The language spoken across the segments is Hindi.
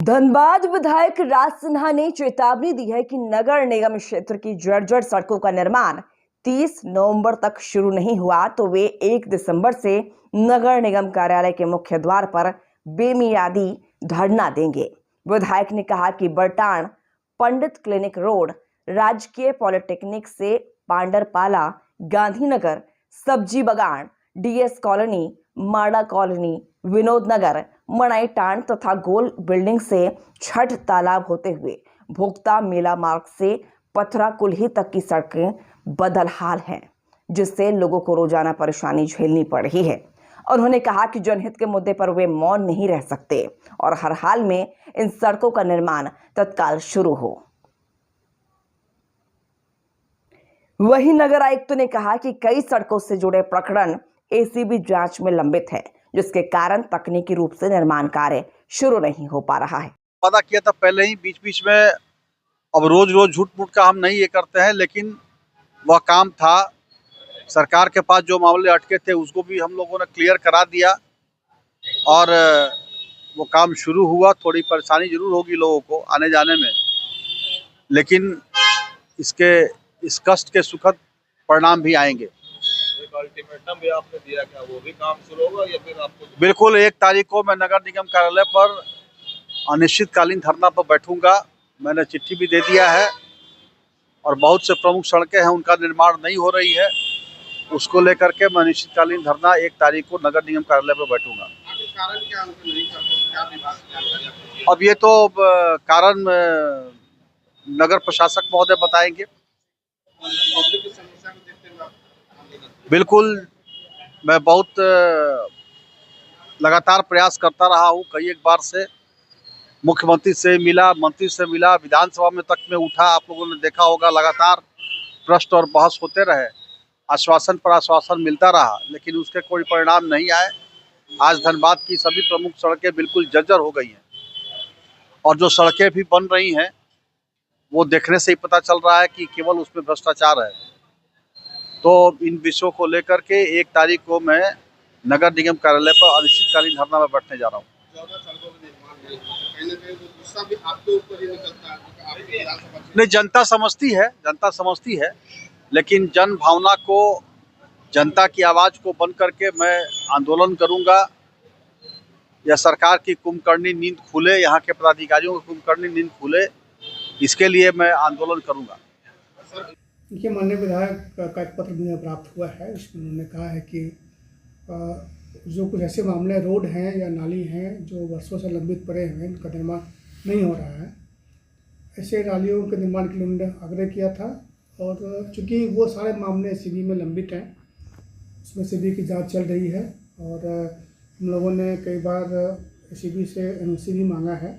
धनबाद विधायक राज सिन्हा ने चेतावनी दी है कि नगर निगम क्षेत्र की जर्जर सड़कों का निर्माण 30 नवंबर तक शुरू नहीं हुआ तो वे 1 दिसंबर से नगर निगम कार्यालय के मुख्य द्वार पर बेमियादी धरना देंगे। विधायक ने कहा कि बरटाण पंडित क्लिनिक रोड, राजकीय पॉलिटेक्निक से पांडरपाला, गांधीनगर, सब्जी बगान, डीएस कॉलोनी, माड़ा कॉलोनी, विनोद नगर, मनाईटांड तथा गोल बिल्डिंग से छठ तालाब होते हुए भोक्ता मेला मार्ग से पथरा कुल्ही तक की सड़कें बदहाल हैं, जिससे लोगों को रोजाना परेशानी झेलनी पड़ रही है। उन्होंने कहा कि जनहित के मुद्दे पर वे मौन नहीं रह सकते और हर हाल में इन सड़कों का निर्माण तत्काल शुरू हो। वहीं नगर आयुक्त ने कहा कि कई सड़कों से जुड़े प्रकरण एसीबी जांच में लंबित है, जिसके कारण तकनीकी रूप से निर्माण कार्य शुरू नहीं हो पा रहा है। वादा किया था पहले ही, बीच बीच में अब रोज रोज झूठ मूठ का हम नहीं ये करते हैं, लेकिन वह काम था। सरकार के पास जो मामले अटके थे उसको भी हम लोगों ने क्लियर करा दिया और वो काम शुरू हुआ। थोड़ी परेशानी जरूर होगी लोगों को आने जाने में, लेकिन इस कष्ट के सुखद परिणाम भी आएंगे। एक अल्टीमेटम भी आपने दिया, क्या वो भी काम शुरू होगा या फिर आपको? बिल्कुल, 1 तारीख को मैं नगर निगम कार्यालय पर अनिश्चितकालीन धरना पर बैठूंगा। मैंने चिट्ठी भी दे दिया है और बहुत से प्रमुख सड़कें हैं उनका निर्माण नहीं हो रही है, उसको लेकर के मैं अनिश्चितकालीन धरना 1 तारीख को नगर निगम कार्यालय पर बैठूंगा। कारण क्या उनको नहीं कर पाते? क्या विभाग की जानकारी? अब ये तो कारण नगर प्रशासक महोदय बताएंगे। बिल्कुल, मैं बहुत लगातार प्रयास करता रहा हूँ। कई एक बार से मुख्यमंत्री से मिला, मंत्री से मिला, विधानसभा में तक में उठा। आप लोगों ने देखा होगा, लगातार प्रश्न और बहस होते रहे, आश्वासन पर आश्वासन मिलता रहा, लेकिन उसके कोई परिणाम नहीं आए। आज धनबाद की सभी प्रमुख सड़कें बिल्कुल जर्जर हो गई हैं और जो सड़कें भी बन रही हैं वो देखने से ही पता चल रहा है कि केवल उसमें भ्रष्टाचार है। तो इन विषयों को लेकर के 1 तारीख को मैं नगर निगम कार्यालय पर अनिश्चितकालीन धरना में बैठने जा रहा हूँ। नहीं, जनता समझती है, लेकिन जन भावना को, जनता की आवाज को बंद करके मैं आंदोलन करूंगा। या सरकार की कुंभकर्णी नींद खुले, यहाँ के पदाधिकारियों की कुंभकर्णी नींद खुले, इसके लिए मैं आंदोलन करूंगा। देखिए, माननीय विधायक का एक पत्र मुझे प्राप्त हुआ है। इसमें उन्होंने कहा है कि जो कुछ ऐसे मामले रोड हैं या नाली हैं जो वर्षों से लंबित पड़े हैं, इनका निर्माण नहीं हो रहा है। ऐसे नालियों के निर्माण के लिए उन्होंने आग्रह किया था और चूँकि वो सारे मामले एसीबी में लंबित हैं, उसमें एसीबी की जांच चल रही है और हम लोगों ने कई बार एसीबी से एनओसी भी मांगा है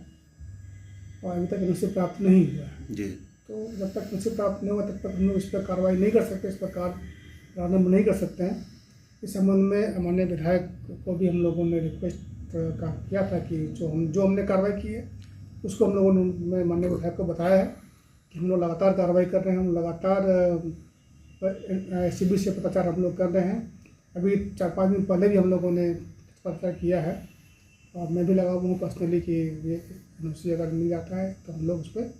और अभी तक एनओसी प्राप्त नहीं हुआ है जी। तो जब तक एनओसी प्राप्त नहीं हुआ तब तक हम लोग इस पर कार्रवाई नहीं कर सकते, इस पर प्रारंभ नहीं कर सकते हैं। इस संबंध में माननीय विधायक को भी हम लोगों ने रिक्वेस्ट किया था कि जो हमने कार्रवाई की है उसको हम लोगों ने माननीय विधायक को बताया है कि हम लोग लगातार कार्रवाई कर रहे हैं, हम लगातार एसीबी से पत्राचार हम लोग कर रहे हैं। अभी 4-5 दिन पहले भी हम लोगों ने पत्राचार किया है और मैं भी लगा हूँ पर्सनली कि ये एनओसी अगर मिल जाता है तो हम लोग उस पर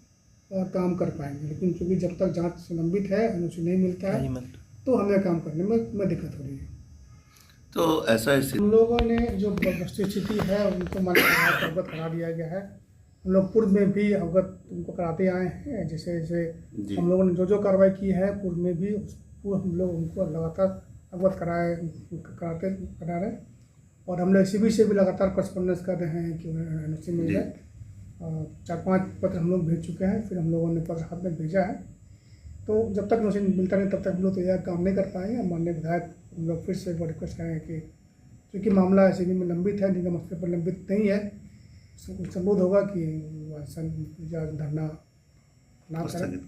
काम कर पाएंगे, लेकिन चूँकि जब तक जांच लंबित है, एनओसी नहीं मिलता है तो हमें काम करने में दिक्कत हो रही है। तो ऐसा हम लोगों ने जो स्थिति है उनको मान्य अवगत करा दिया गया है। हम लोग पूर्व में भी अवगत उनको कराते आए हैं, जैसे हम लोगों ने जो कार्रवाई की है पूर्व में भी हम लोग उनको लगातार अवगत करा रहे और हम लोग एसीबी से भी लगातार करस्पॉन्डेंस कर रहे हैं कि उन्हें एनओसी मिल जाए। 4-5 पत्र हम लोग भेज चुके हैं, फिर हम लोगों ने पत्र हाथ में भेजा है। तो जब तक एनओसी मिलता नहीं तब तक हम लोग तो यह काम नहीं कर पाएंगे। माननीय विधायक हम लोग फिर से रिक्वेस्ट करेंगे कि क्योंकि मामला एसीबी में लंबित है, निगम स्तर पर लंबित नहीं है, संबोध होगा कि धरना ना करें।